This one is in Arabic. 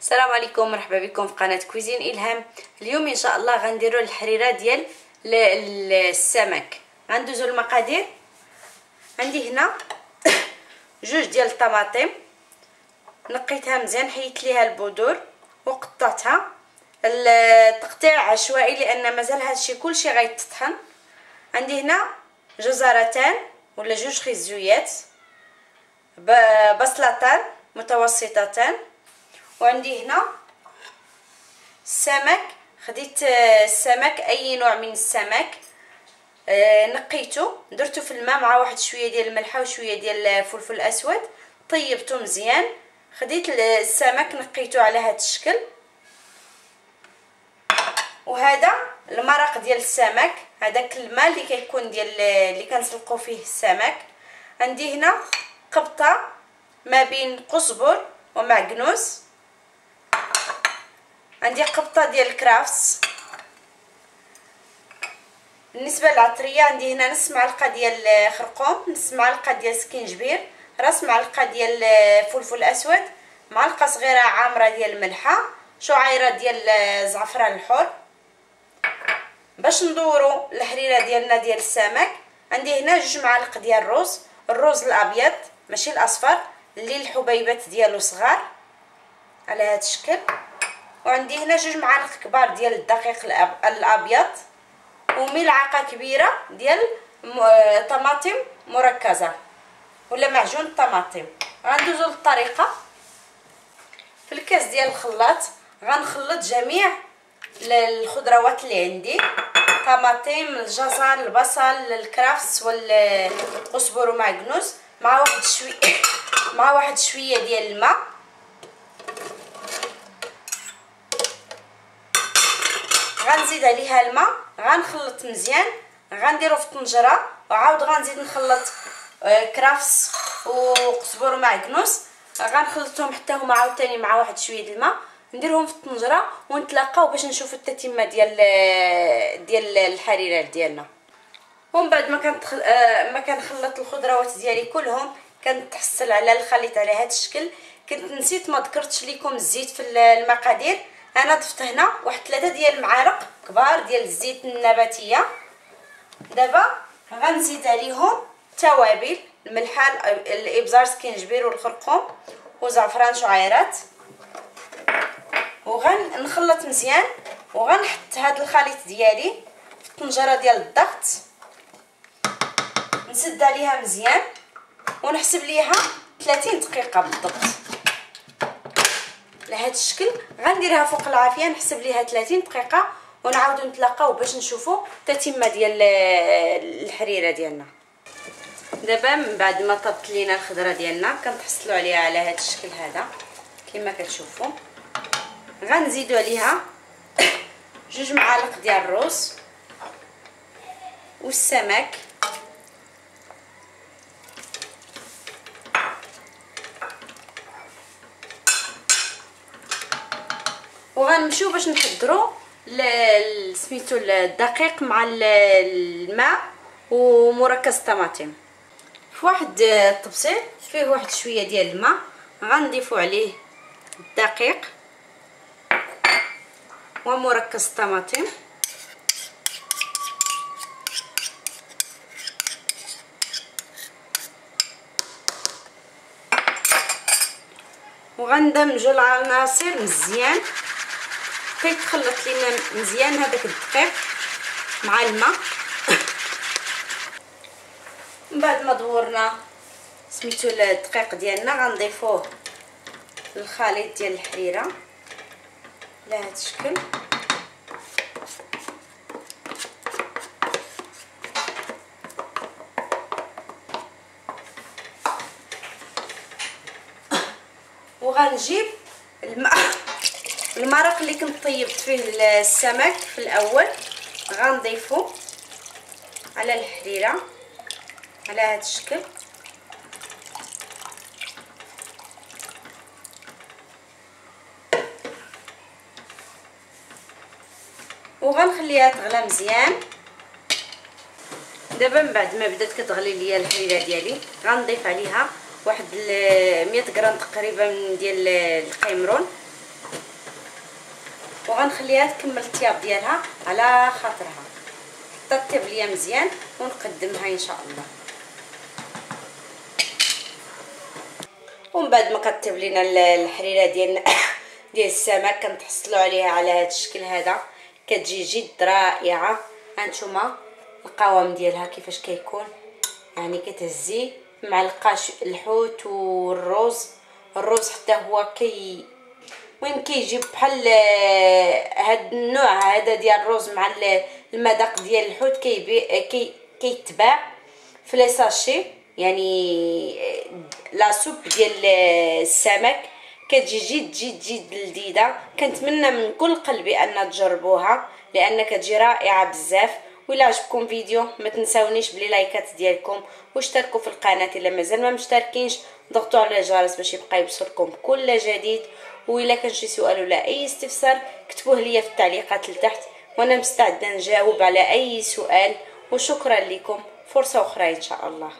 السلام عليكم، مرحبا بكم في قناه كويزين الهام. اليوم ان شاء الله غنديروا الحريره ديال السمك. غندوزوا المقادير. عندي هنا جوج ديال الطماطم، نقيتها مزيان، حيدت ليها البذور وقطعتها. التقطيع عشوائي لان مازال هادشي كلشي غيتطحن. عندي هنا جزرتان ولا جوج خيزويات، بصلتان متوسطتان، وعندي هنا السمك. خديت السمك اي نوع من السمك، نقيته درته في الماء مع واحد شويه ديال الملح وشويه ديال الفلفل الاسود، طيبته مزيان. خديت السمك نقيته على هذا الشكل. وهذا المرق ديال السمك، هذاك الماء اللي كيكون ديال اللي كنسلقوا فيه السمك. عندي هنا قبطه ما بين قزبر ومعكنوس. عندي قبطه ديال الكرافس. بالنسبه للعطريه عندي هنا نص معلقه ديال خرقوم، نص معلقه ديال سكينجبير، راس معلقه ديال فلفل اسود، معلقه صغيره عامره ديال الملحه، شعيره ديال زعفران الحر. باش ندورو الحريره ديالنا ديال السمك عندي هنا جوج معالق ديال الروز الابيض ماشي الاصفر، اللي الحبيبات ديالو صغار على هذا الشكل. وعندي هنا جوج معالق كبار ديال الدقيق الابيض، وملعقه كبيره ديال طماطم مركزه ولا معجون الطماطم. غندوزو للطريقه. في الكاس ديال الخلاط غنخلط جميع الخضروات اللي عندي، طماطم، الجزر، البصل، الكرفس والقزبر ومعكنوس، مع واحد شويه ديال الماء. غنزيد عليها الماء، غنخلط مزيان، غنديرو في الطنجره، وعاود غنزيد نخلط كرفس وقزبر ومعكنوس، غنخلطهم حتى هما عاوتاني مع واحد شويه ديال الماء، نديرهم في الطنجره ونتلاقاو باش نشوفوا التتمه ديال الحريره ديالنا. ومن بعد ما كنخلط الخضروات ديالي كلهم كنتحصل على الخليط على هذا الشكل. كنت نسيت ما ذكرتش لكم الزيت في المقادير. انا ضفت هنا واحد 3 ديال المعالق كبار ديال الزيت النباتيه. دابا غنزيد عليهم التوابل، الملح، الابزار، سكينجبير والخرقوم وزعفران شعيرات، وغنخلط مزيان. وغنحط هذا الخليط ديالي في الطنجره ديال الضغط، نسد عليها مزيان ونحسب ليها 30 دقيقه بالضبط لهذا الشكل. غنديرها فوق العافيه نحسب ليها 30 دقيقه، ونعاودو نتلاقاو باش نشوفوا التتمه ديال الحريره ديالنا. دابا من بعد ما طبت لينا الخضره ديالنا كنتحصلوا عليها على هذا الشكل هذا كما كتشوفوا. غنزيدوا عليها جوج معالق ديال الروز والسمك، وغنمشيو باش نحضروا سميتو الدقيق مع الماء ومركز الطماطم. في واحد الطبسيل فيه واحد شويه ديال الماء غنضيفوا عليه الدقيق ومركز الطماطم، وغندمجوا العناصر مزيان كيتخلط لينا مزيان هذاك الدقيق مع الماء. من بعد ما دورنا سميتو الدقيق ديالنا غنضيفوه للخليط ديال الحريره على هذا الشكل. وغنجيب المرق اللي كنت طيبت فيه السمك في الاول، غنضيفو على الحريره على هذا الشكل. وغنخليها تغلى مزيان. دابا من بعد ما بدات كتغلي ليا الحريره ديالي غنضيف عليها واحد 100 غرام تقريبا ديال القيمرون، وغنخليها تكمل الطياب ديالها على خاطرها حتى طيب ليا مزيان ونقدمها ان شاء الله. ومن بعد ما كطيب لينا الحريره ديالنا ديال السمك كنتحصلوا عليها على هذا الشكل هذا، كتجي جد رائعه. هانتوما القوام ديالها كيفاش كيكون، يعني كتهزي معلقه الحوت والرز. الرز حتى هو وين كيجي بحال هاد النوع هذا ديال الرز مع المذاق ديال الحوت كيتباع في لي ساشي، يعني لا سوب ديال السمك كتجي جد لذيذه. كنتمنى من كل قلبي ان تجربوها لان كتجي رائعه بزاف. وإلا عجبكم فيديو ما تنساونيش بلي لايكات ديالكم واشتركوا في القناه الا مازال ما مشتركينش، ضغطوا على الجرس باش يبقى يوصلكم كل جديد. وإلا كان شي سؤال ولا اي استفسار كتبوه لي في التعليقات لتحت وانا مستعده نجاوب على اي سؤال. وشكرا لكم، فرصه اخرى ان شاء الله.